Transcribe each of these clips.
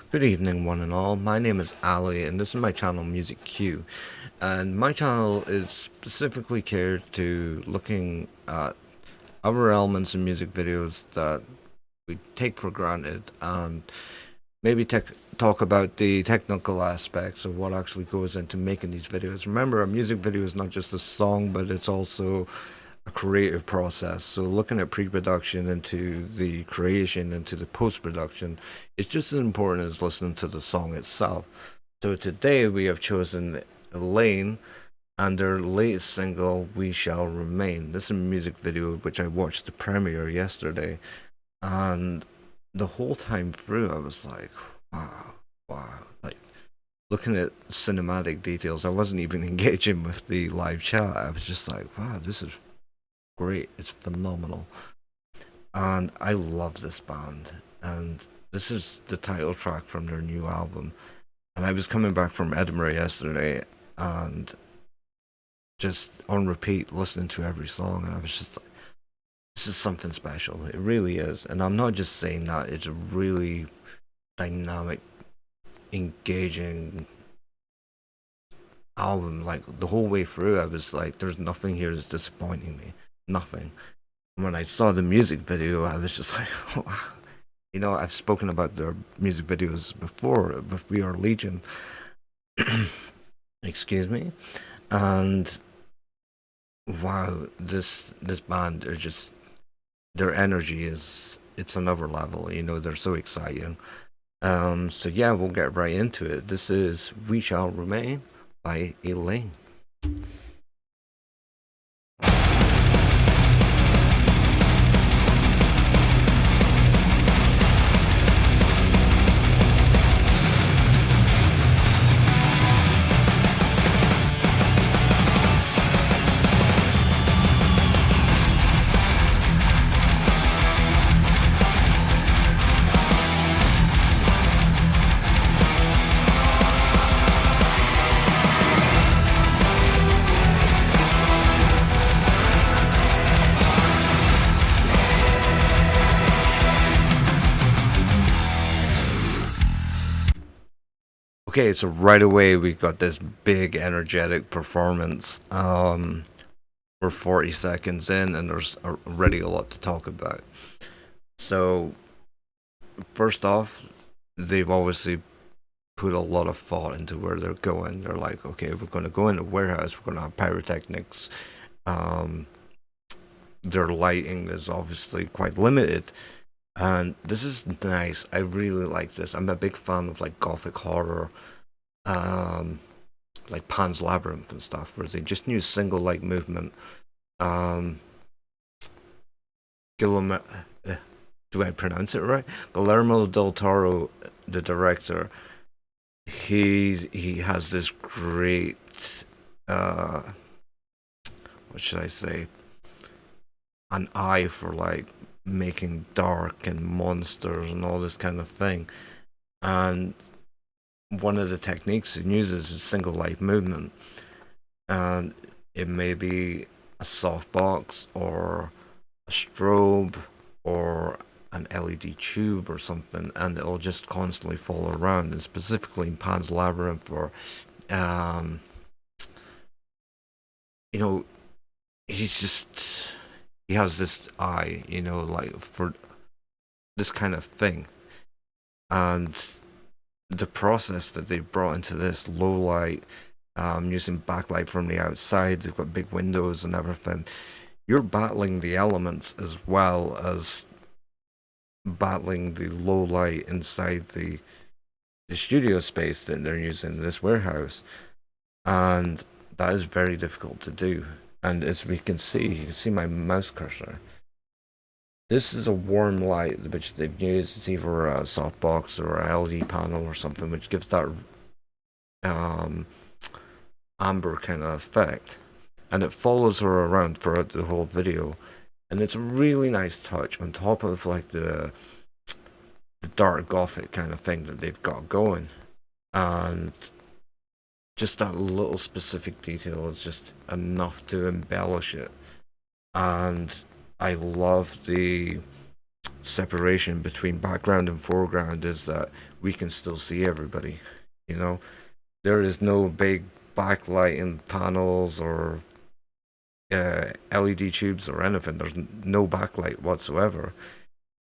Good evening, one and all. My name is Ali, and this is my channel, Music Q. And my channel is specifically catered to looking at other elements in music videos that we take for granted and maybe talk about the technical aspects of what actually goes into making these videos. Remember, a music video is not just a song, but it's also a creative process. So looking at pre-production into the creation into the post-production, it's just as important as listening to the song itself. So today we have chosen Eleine and their latest single, We Shall Remain. This is a music video which I watched the premiere yesterday, and the whole time through I was like, wow, wow. Like looking at cinematic details, I wasn't even engaging with the live chat. I was just like, wow, this is great. It's phenomenal. And I love this band. And this is the title track from their new album. And I was coming back from Edinburgh yesterday and just on repeat listening to every song. And I was just like, this is something special. It really is. And I'm not just saying that, it's a really dynamic, engaging album. Like the whole way through, I was like, there's nothing here that's disappointing me. Nothing. When I saw the music video, I was just like, wow. You know, I've spoken about their music videos before with We Are Legion. Excuse me. And wow, this band are just their energy is it's another level. You know, they're so exciting. So yeah, we'll get right into it. This is We Shall Remain by Eleine. Okay, so right away we got this big energetic performance. We're 40 seconds in, and there's already a lot to talk about. So, first off, they've obviously put a lot of thought into where they're going. They're like, okay, we're going to go in a warehouse, we're going to have pyrotechnics. Um, their lighting is obviously quite limited. And this is nice. I really like this. I'm a big fan of like gothic horror, um, like Pan's Labyrinth and stuff, where they just use single light movement. Um, Guillermo, do I pronounce it right? Guillermo del Toro, the director, he has this great, uh, what should I say, an eye for like making dark and monsters and all this kind of thing. And one of the techniques he uses is single light movement, and it may be a softbox or a strobe or an LED tube or something, and it'll just constantly fall around. And specifically in Pan's Labyrinth, or um, you know, he's just he has this eye, you know, like for this kind of thing, and the process that they brought into this low light, using backlight from the outside. They've got big windows and everything. You're battling the elements as well as battling the low light inside the studio space that they're using, this warehouse. And that is very difficult to do. And as we can see, you can see my mouse cursor. This is a warm light which they've used. It's either a softbox or a LED panel or something, which gives that um, amber kind of effect. And it follows her around throughout the whole video. And it's a really nice touch on top of like the dark gothic kind of thing that they've got going. And just that little specific detail is just enough to embellish it. And I love the separation between background and foreground is that we can still see everybody. You know, there is no big backlighting panels or LED tubes or anything. There's no backlight whatsoever.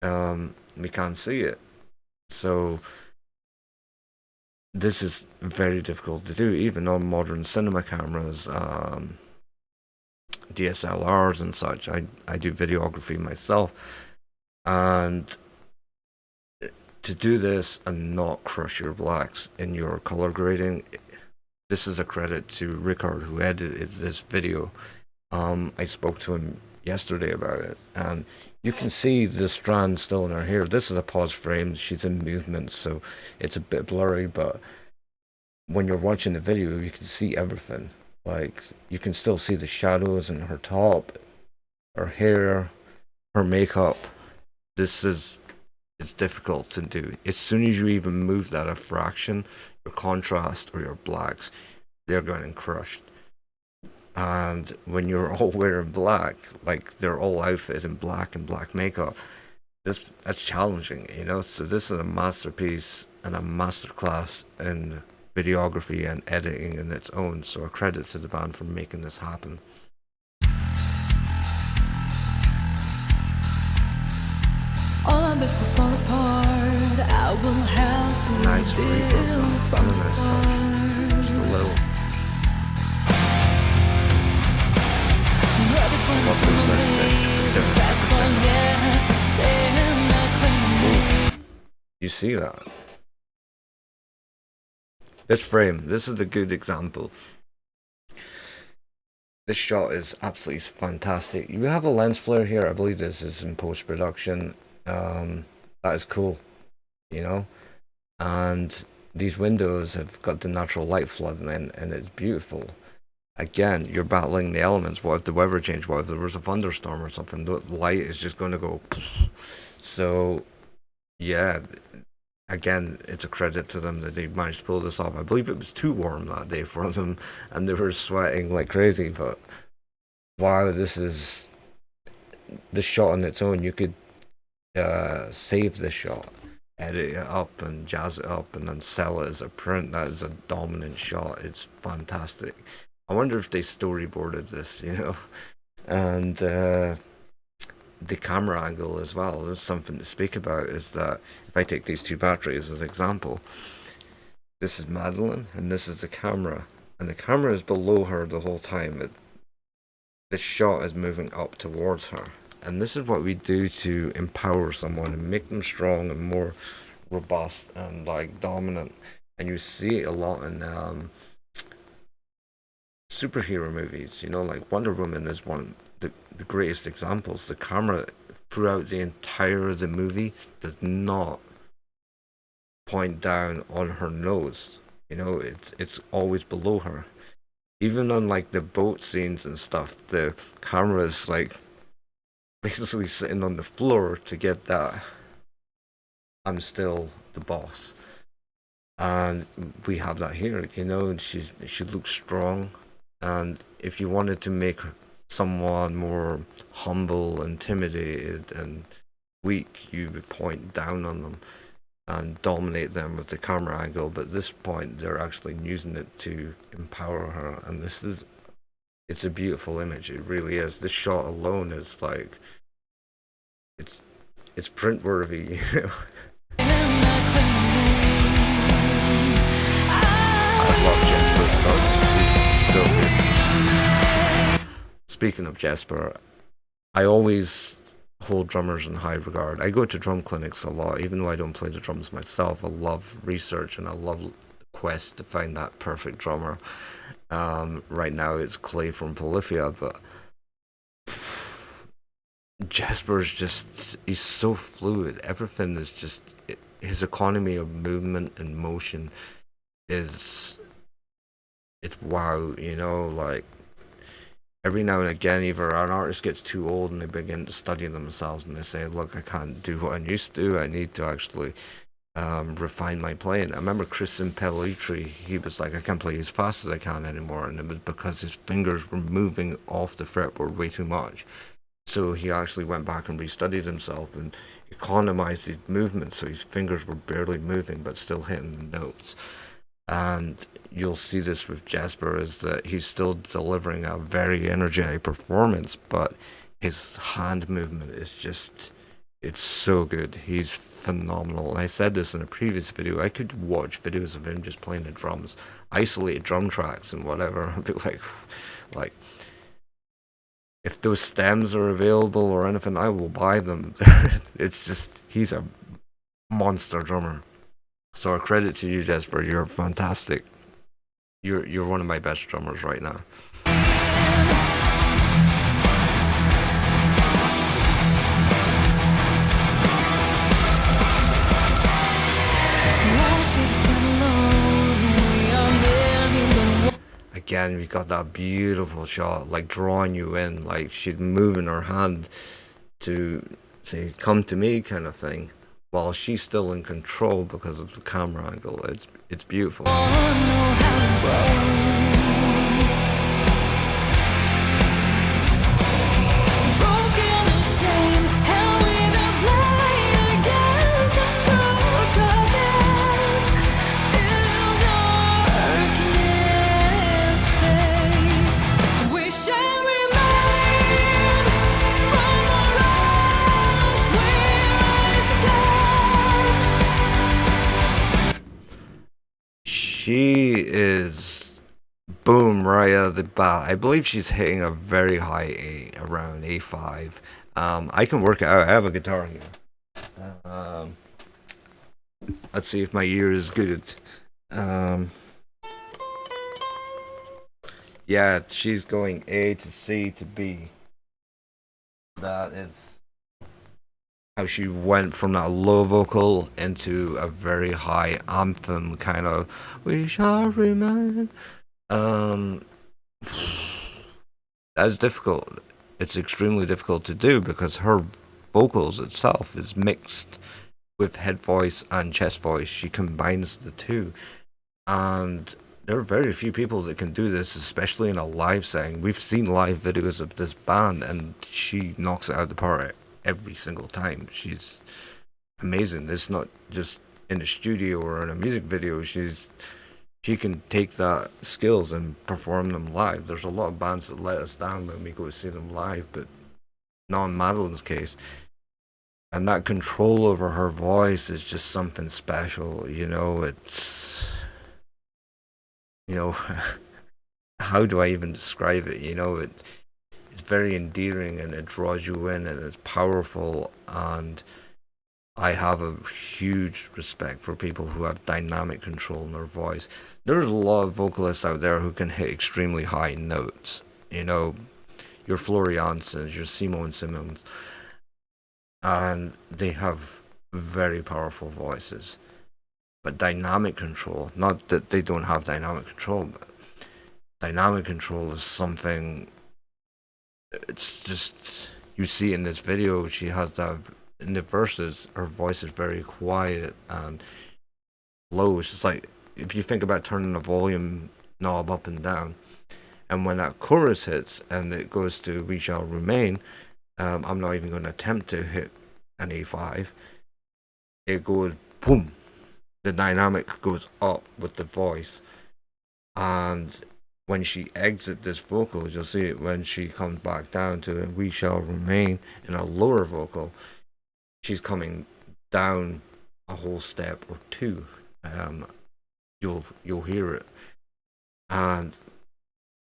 We can't see it. So this is very difficult to do, even on modern cinema cameras, DSLRs and such. I do videography myself, and to do this and not crush your blacks in your color grading, this is a credit to Rickard who edited this video. I spoke to him yesterday about it, and you can see the strand still in her hair. This is a pause frame. She's in movement, so it's a bit blurry, but when you're watching the video, you can see everything. Like, you can still see the shadows in her top, her hair, her makeup. This is, it's difficult to do. As soon as you even move that a fraction, your contrast or your blacks, they're getting crushed. And when you're all wearing black, like they're all outfitted in black and black makeup, that's challenging, you know. So this is a masterpiece and a masterclass in videography and editing in its own. So a credit to the band for making this happen. All I make will fall apart. I will have to Nice reverb, from and a nice touch. Just a little. You see that? This frame, this is a good example. This shot is absolutely fantastic. You have a lens flare here. I believe this is in post-production. That is cool, you know? And these windows have got the natural light flooding in, and it's beautiful. Again, you're battling the elements. What if the weather changed? What if there was a thunderstorm or something? The light is just going to go. So, yeah, again, it's a credit to them that they managed to pull this off. I believe it was too warm that day for them, and they were sweating like crazy. But wow, this shot on its own. You could save this shot, edit it up, and jazz it up, and then sell it as a print. That is a dominant shot. It's fantastic. I wonder if they storyboarded this, you know, and the camera angle as well. There's something to speak about. Is that if I take these two batteries as an example, this is Madeline and this is the camera, and the camera is below her the whole time. The shot is moving up towards her, and this is what we do to empower someone and make them strong and more robust and like dominant. And you see it a lot in superhero movies, you know, like Wonder Woman is one of the greatest examples. The camera throughout the entire of the movie does not point down on her nose. You know, it's always below her. Even on like the boat scenes and stuff, the camera is like basically sitting on the floor to get that I'm still the boss. And we have that here, you know, and she looks strong. And if you wanted to make someone more humble, intimidated, and weak, you would point down on them and dominate them with the camera angle. But at this point, they're actually using it to empower her. And it's a beautiful image. It really is. This shot alone is like, it's print worthy, you know. I love Jesper's drumming. He's so good. Speaking of Jesper, I always hold drummers in high regard. I go to drum clinics a lot, even though I don't play the drums myself. I love research and I love the quest to find that perfect drummer. Right now it's Clay from Polyphia, but Jesper's just, he's so fluid. Everything is just, his economy of movement and motion is, it's wow, you know, like every now and again, either an artist gets too old and they begin to study themselves and they say, look, I can't do what I used to, I need to actually refine my playing. I remember Christian Pelletri, he was like, I can't play as fast as I can anymore, and it was because his fingers were moving off the fretboard way too much. So he actually went back and restudied himself and economized his movements so his fingers were barely moving but still hitting the notes. And you'll see this with Jesper is that he's still delivering a very energetic performance, but his hand movement is just it's so good. He's phenomenal. And I said this in a previous video. I could watch videos of him just playing the drums, isolated drum tracks and whatever. I'd be like if those stems are available or anything, I will buy them. It's just he's a monster drummer. So a credit to you, Jesper. You're fantastic. You're one of my best drummers right now. Again, we got that beautiful shot, like drawing you in, like she's moving her hand to say, "Come to me," kind of thing, while she's still in control because of the camera angle. It's beautiful. She is boom right out of the bat. I believe she's hitting a very high A, around A5. I can work it out. I have a guitar here. Let's see if my ear is good. Yeah, she's going A to C to B. That is how she went from that low vocal into a very high anthem kind of "We shall remain." That's difficult. It's extremely difficult to do because her vocals itself is mixed with head voice and chest voice. She combines the two, and there are very few people that can do this, especially in a live setting. We've seen live videos of this band, and she knocks it out of the park every single time. She's amazing. It's not just in a studio or in a music video. She can take that skills and perform them live. There's a lot of bands that let us down when we go to see them live, but not in Madeline's case. And that control over her voice is just something special. You know, how do I even describe it? It's very endearing and it draws you in and it's powerful, and I have a huge respect for people who have dynamic control in their voice. There's a lot of vocalists out there who can hit extremely high notes. Your Floriansons, your Simone Simmons, and they have very powerful voices. But dynamic control, not that they don't have dynamic control, but dynamic control is something. It's just you see in this video. She has that in the verses. Her voice is very quiet and low. It's just like if you think about turning the volume knob up and down, and when that chorus hits and it goes to "We Shall Remain," I'm not even going to attempt to hit an A5. It goes boom. The dynamic goes up with the voice, and when she exits this vocal, you'll see it when she comes back down to "We Shall Remain" in a lower vocal. She's coming down a whole step or two. You'll hear it, and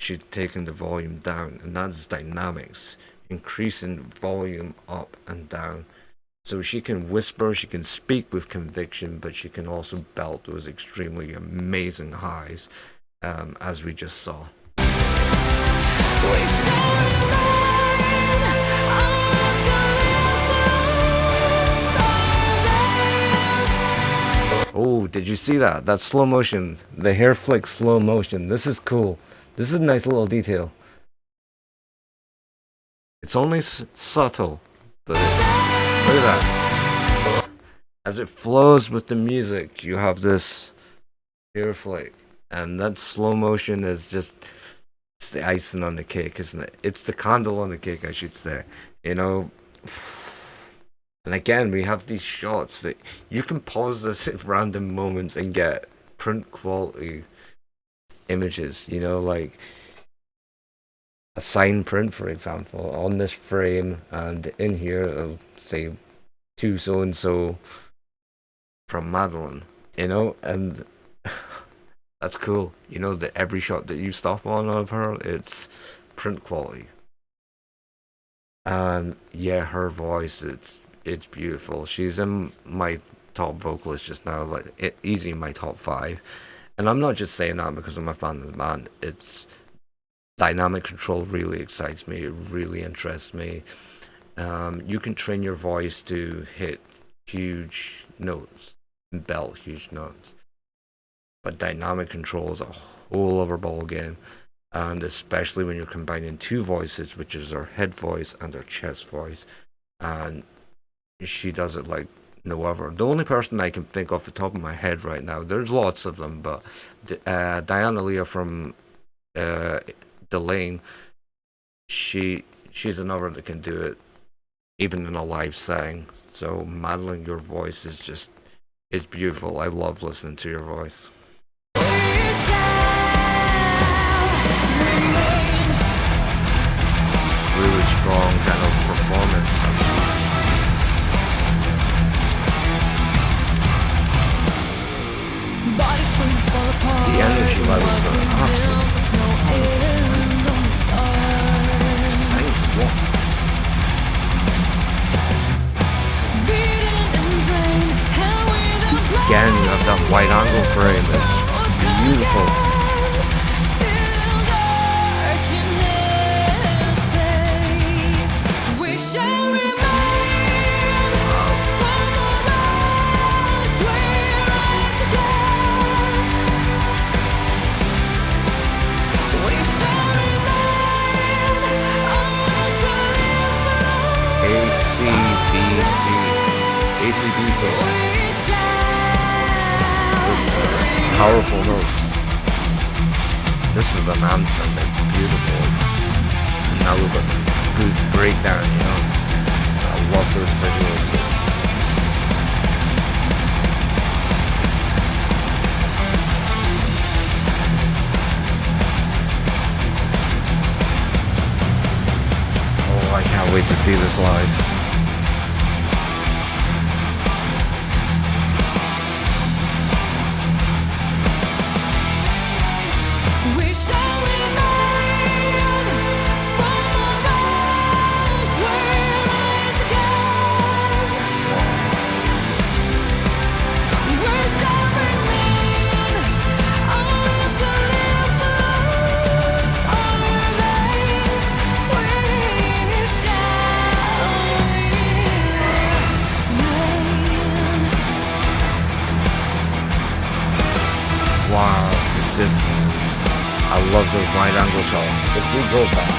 she's taking the volume down, and that's dynamics, increasing volume up and down. So she can whisper, she can speak with conviction, but she can also belt those extremely amazing highs, as we just saw. Oh, did you see that? That slow motion, the hair flick slow motion. This is cool. This is a nice little detail. It's only subtle, but look at that. As it flows with the music, you have this hair flick, and that slow motion is just It's the icing on the cake, isn't it? It's the candle on the cake, I should say. You know, and again, we have these shots that you can pause this at random moments and get print quality images. You know, like a sign print, for example, on this frame, and in here, it'll say to so and so from Madeline. You know, and that's cool. You know that every shot that you stop on of her, it's print quality. And yeah, her voice, it's beautiful. She's in my top vocalist just now, like easy in my top five. And I'm not just saying that because I'm a fan of the band. It's dynamic control really excites me. It really interests me. You can train your voice to hit huge notes, belt huge notes, but dynamic control is a whole other ball game. And especially when you're combining two voices, which is her head voice and her chest voice, and she does it like no other. The only person I can think off the top of my head right now, there's lots of them, but Diana Leah from uh, Elaine, she's another that can do it, even in a live setting. So Madeline, your voice is just it's beautiful. I love listening to your voice. Really strong kind of performance. The energy levels are absolutely it's exciting to watch. Again, you have that wide angle frame. It's beautiful. ACDC. Powerful notes. This is an anthem. It's beautiful. And now we've got a good breakdown, you know. I love those visuals. Oh, I can't wait to see this live. Wow, it's just, I love those wide angle shots. If we go back.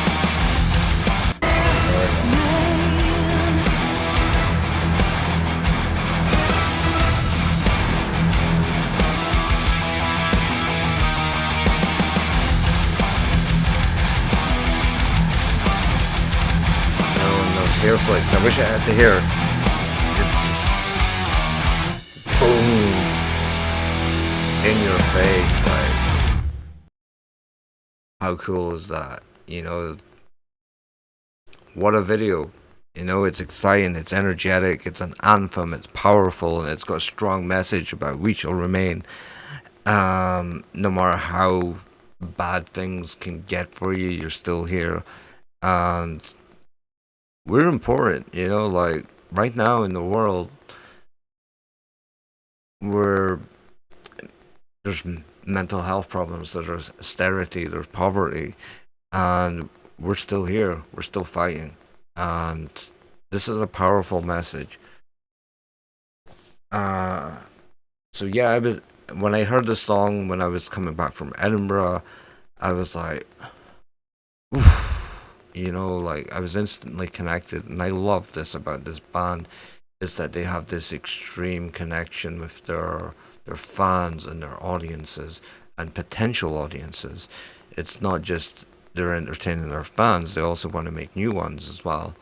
No, and those hair flicks. I wish I had the hair. It's just, boom. In your face, like how cool is that? You know, what a video. You know, it's exciting, it's energetic, it's an anthem, it's powerful, and it's got a strong message about we shall remain. No matter how bad things can get for you, you're still here. And we're important, you know, like right now in the world, we're there's mental health problems, there's austerity, there's poverty, and we're still here. We're still fighting, and this is a powerful message. Uh, so yeah, I was when I heard the song when I was coming back from Edinburgh, I was like, oof, you know, like I was instantly connected, and I love this about this band is that they have this extreme connection with their fans and their audiences and potential audiences. It's not just they're entertaining their fans, they also want to make new ones as well.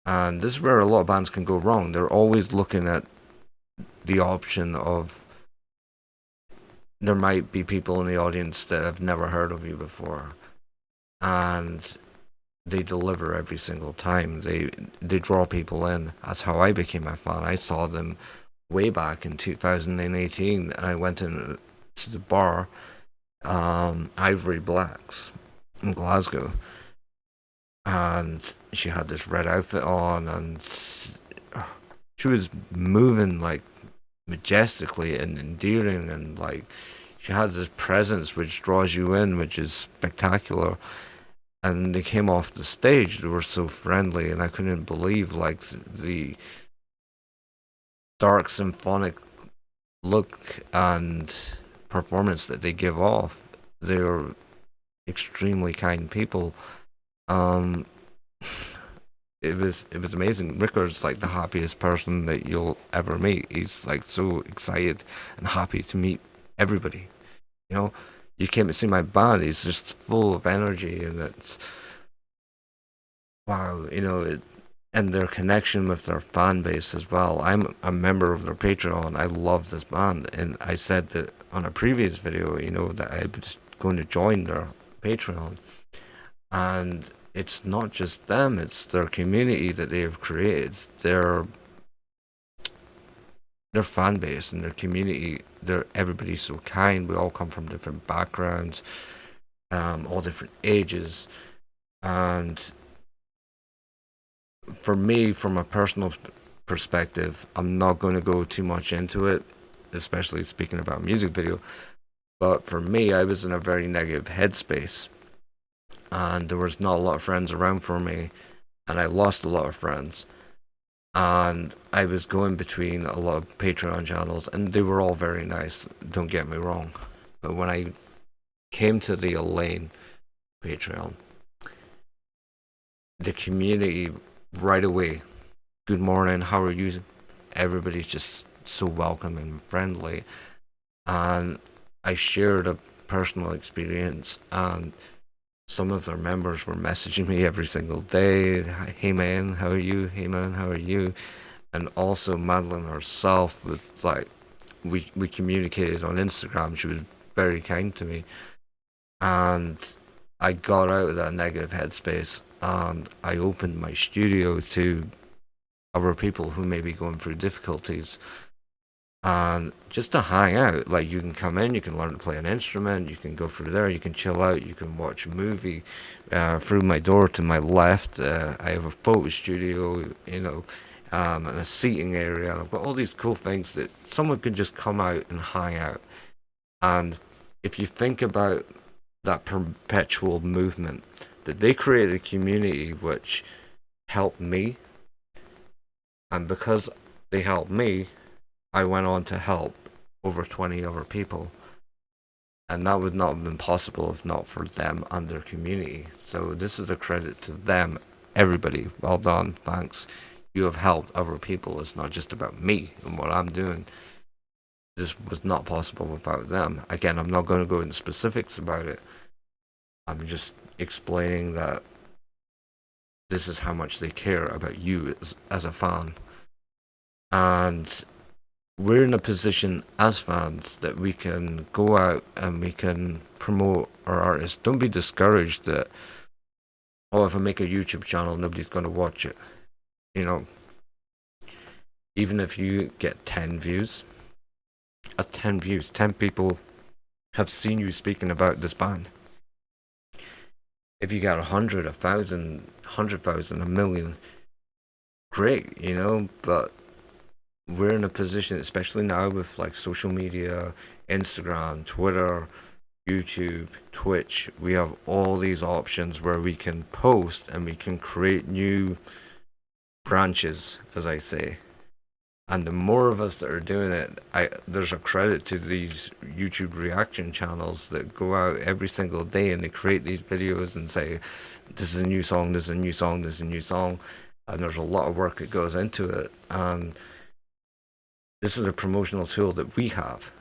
And this is where a lot of bands can go wrong. They're always looking at the option of there might be people in the audience that have never heard of you before, and they deliver every single time. They draw people in. That's how I became a fan. I saw them way back in 2018, and I went in to the bar, Ivory Blacks in Glasgow, and she had this red outfit on, and she was moving like majestically and endearing, and like she had this presence which draws you in, which is spectacular. And they came off the stage, they were so friendly, and I couldn't believe like the dark symphonic look and performance that they give off. They're extremely kind people. Um, it was amazing. Rickard's like the happiest person that you'll ever meet. He's like so excited and happy to meet everybody. You know, you came to see my band. He's just full of energy, and it's wow. And their connection with their fan base as well. I'm a member of their Patreon. I love this band, and I said that on a previous video, that I was going to join their Patreon, and it's not just them; it's their community that they have created. Their fan base and their community. Everybody's so kind. We all come from different backgrounds, all different ages, and for me, from a personal perspective, I'm not going to go too much into it, especially speaking about a music video. But for me, I was in a very negative headspace, and there was not a lot of friends around for me, and I lost a lot of friends. And I was going between a lot of Patreon channels, and they were all very nice, don't get me wrong. But when I came to the Eleine Patreon, the community right away, good morning, how are you? Everybody's just so welcoming and friendly. And I shared a personal experience, and some of their members were messaging me every single day. Hey man, how are you? Hey man, how are you? And also Madeline herself was like, we communicated on Instagram. She was very kind to me, and I got out of that negative headspace, and I opened my studio to other people who may be going through difficulties, and just to hang out. Like, you can come in, you can learn to play an instrument, you can go through there, you can chill out, you can watch a movie. Through my door to my left, I have a photo studio, and a seating area, and I've got all these cool things that someone could just come out and hang out. And if you think about that perpetual movement, that they created a community which helped me, and because they helped me, I went on to help over 20 other people. And that would not have been possible if not for them and their community. So this is a credit to them. Everybody, well done, thanks. You have helped other people. It's not just about me and what I'm doing. This was not possible without them. Again, I'm not going to go into specifics about it. I'm just explaining that this is how much they care about you as a fan. And we're in a position as fans that we can go out and we can promote our artists. Don't be discouraged that, oh, if I make a YouTube channel, nobody's going to watch it. Even if you get 10 views, at 10 views, 10 people have seen you speaking about this band. If you got 100, 1,000, 100,000, a million, great, but we're in a position, especially now with like social media, Instagram, Twitter, YouTube, Twitch, we have all these options where we can post and we can create new branches, as I say. And the more of us that are doing it, there's a credit to these YouTube reaction channels that go out every single day and they create these videos and say, this is a new song, this is a new song, this is a new song. And there's a lot of work that goes into it. And this is a promotional tool that we have.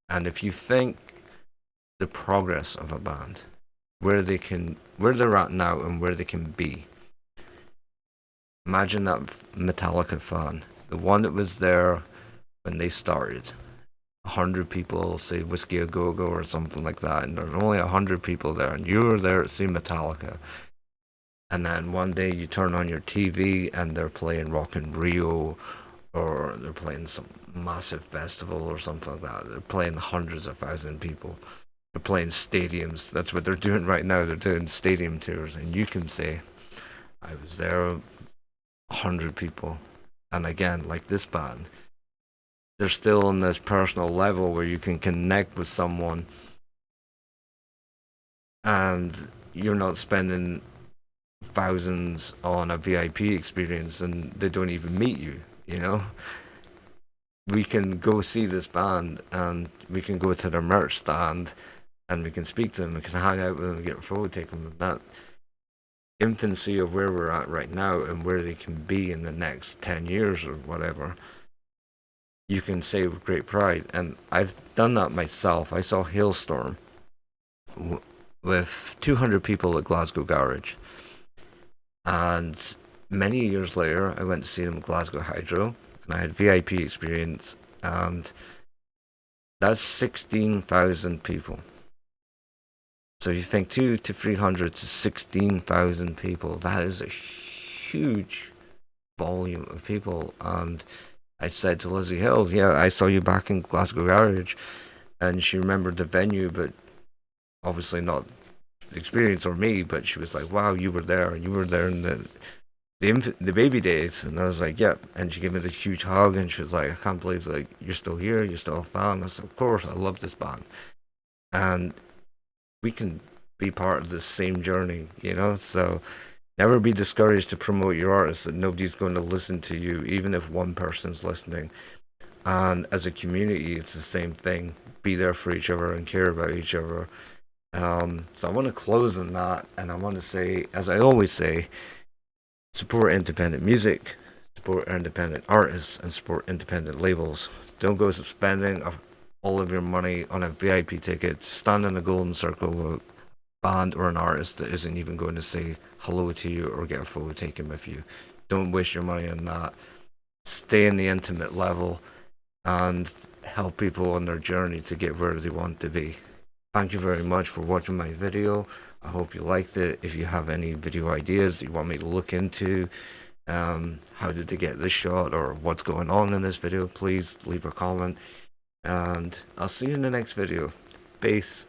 And if you think the progress of a band, where they're at now and where they can be. Imagine that Metallica fan, the one that was there when they started. 100 people, say Whiskey a Go Go or something like that, and there's only 100 people there, and you were there to see Metallica. And then one day you turn on your TV and they're playing Rock in Rio, or they're playing some massive festival or something like that. They're playing hundreds of thousands of people. They're playing stadiums. That's what they're doing right now. They're doing stadium tours, and you can say, "I was there, 100 people." And again, like this band, they're still on this personal level where you can connect with someone, and you're not spending thousands on a VIP experience, and they don't even meet you. You know, we can go see this band, and we can go to their merch stand, and we can speak to them, we can hang out with them, get a photo taken with that infancy of where we're at right now and where they can be in the next 10 years or whatever. You can say with great pride, and I've done that myself. I saw Hailstorm with 200 people at Glasgow Garage, and many years later I went to see them at Glasgow Hydro, and I had VIP experience, and that's 16,000 people. So you think 200 to 300 to 16,000 people, that is a huge volume of people. And I said to Lizzie Hill, "Yeah, I saw you back in Glasgow Garage," and she remembered the venue, but obviously not the experience or me. But she was like, "Wow, you were there, and you were there in the baby days." And I was like, "Yep." And she gave me this huge hug, and she was like, "I can't believe like you're still here, you're still a fan." I said, "Of course, I love this band," and we can be part of the same journey, you know? So never be discouraged to promote your artist, that nobody's going to listen to you, even if one person's listening. And as a community, it's the same thing. Be there for each other and care about each other. So I want to close on that, and I want to say, as I always say, support independent music, support independent artists, and support independent labels. Don't go spending all of your money on a VIP ticket, stand in a golden circle with a band or an artist that isn't even going to say hello to you or get a photo taken with you. Don't waste your money on that. Stay in the intimate level and help people on their journey to get where they want to be. Thank you very much for watching my video. I hope you liked it. If you have any video ideas that you want me to look into, how did they get this shot or what's going on in this video, please leave a comment. And I'll see you in the next video. Peace.